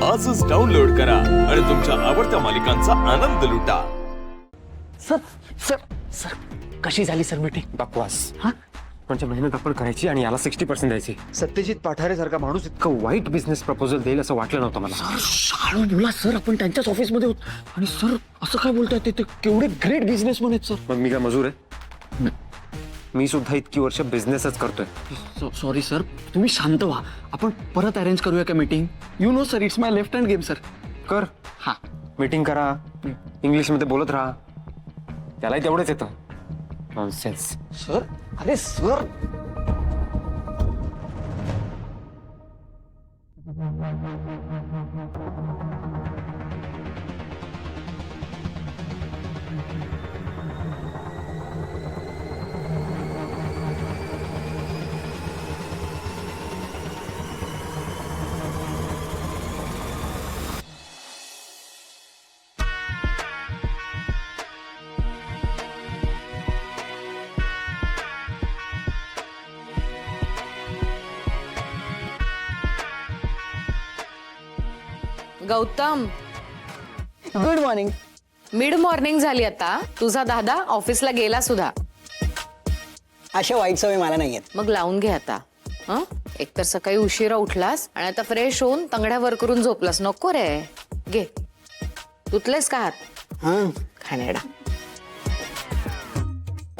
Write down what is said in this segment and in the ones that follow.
आजच डाउनलोड करा आणि तुमच्या आवडत्या मालिकांचा आनंद लुटा। सर सर सर कशी झाली सर मीटिंग? बकवास। हा म्हणजे मेहनत आपण करायची आणि याला 60% द्यायची। सत्यजित पाठारे सारखा माणूस इतकं वाईट बिझनेस प्रपोजल देईल असं वाटलं नव्हतं मला। सर शाळू बोला सर, आपण त्यांच्याच ऑफिसमध्ये होत आणि सर असं काय बोलतायत? ते केवढे ग्रेट बिझनेसमॅन आहेत सर। मग मी काय मजूर आहे? मी सुद्धा इतकी वर्ष बिझनेसच करतोय। सॉरी सर, तुम्ही शांत व्हा, आपण परत अरेंज करूया का meeting? You know sir, it's my left hand game sir. कर हा मीटिंग करा, इंग्लिश मध्ये बोलत राहा, त्यालाही तेवढंच येतं। नॉनसेन्स। सर, अरे sir Gautam, good morning. Mid morning झाली आता। तुझा दादा ऑफिसला गेला सुद्धा। अशा वाईट सवय मला नाही आहेत। मग लावून घे आता। हं? एकतर सकाळी उशिरा उठलास आणि आता फ्रेश होऊन तंगड्या वर करून झोपलास। नको रे, घे। तुतलेस का हात? हां, खाणेडा।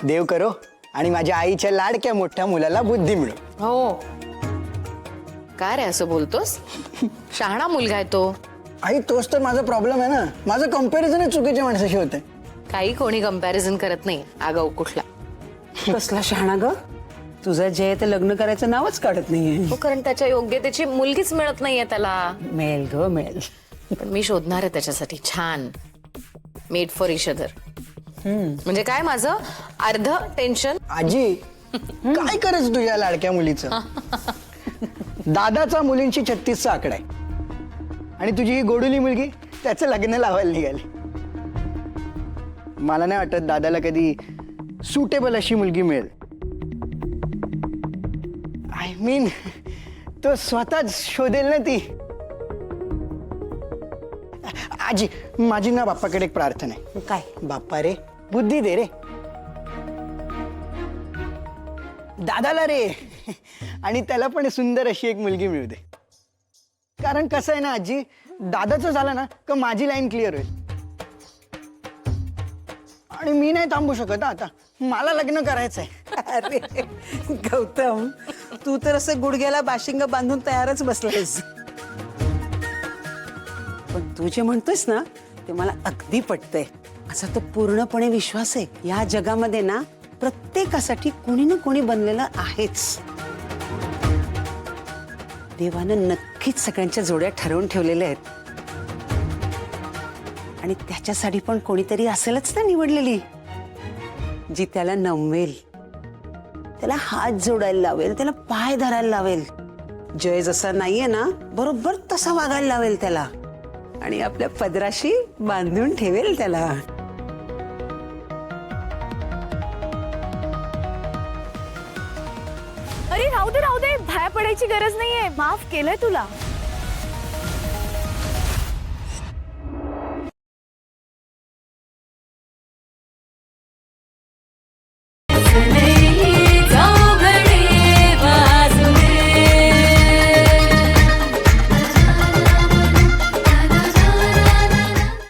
देव करो आणि माझ्या आईच्या लाडक्या मोठ्या मुलाला बुद्धी मिळो। हो, काय रे असं बोलतोस? शहाणा मुलगा आहे तो। आई, तोच तर माझा प्रॉब्लेम आहे ना। माझं कंपॅरिझन चुकीच्या माणसाशी होतंय। काही कोणी कंपॅरिझन करत नाही आगाऊ कुठला। कसला शहाणा ग? तुझं जे आहे ते लग्न करायचं नावच काढत नाहीये। हो, कारण त्याच्या योग्यतेची मुलगीच मिळत नाहीये त्याला। मेल ग मेल। पण मी शोधणार आहे त्याच्यासाठी छान, मेड फॉर इच अदर। म्हणजे काय, माझं अर्ध टेन्शन। आजी, काय करायचं तुझ्या लाडक्या मुलीचं? दादाचा मुलींची 36चा आकडा आहे आणि तुझी ही गोडुली मुलगी त्याचं लग्न लावायला निघाली। मला नाही वाटत दादाला कधी सुटेबल अशी मुलगी मिळेल। आय मीन, तो स्वतःच शोधेल ना ती। आजी, माझी ना बाप्पाकडे एक प्रार्थना आहे। काय? बाप्पा रे, बुद्धी दे रे दादाला रे, आणि त्याला पण सुंदर अशी एक मुलगी मिळू दे। कारण कसं आहे ना आजी, दादाचं झालं ना का माझी लाईन क्लिअर होईल आणि मी नाही थांबू शकत आता। मला लग्न करायचंय। अरे गौतम, तू तर असं गुडघ्याला बाशिंग बांधून तयारच बसलायस। पण तू जे म्हणतोस ना ते मला अगदी पटतंय। असा तो पूर्णपणे विश्वास आहे। या जगामध्ये ना प्रत्येकासाठी कोणी ना कोणी बनलेलं आहेच। देवानं नक्कीच सगळ्यांच्या जोड्या ठरवून ठेवलेल्या आहेत आणि त्याच्यासाठी पण कोणीतरी असेलच ना निवडलेली, जी त्याला नमवेल, त्याला हात जोडायला लावेल, त्याला पाय धरायला लावेल। जय जसा नाहीये ना, बरोबर तसा वागायला लावेल त्याला आणि आपल्या पदराशी बांधून ठेवेल त्याला। अरे राहू दे, भय पडायची गरज नाहीये। माफ केलंय तुला।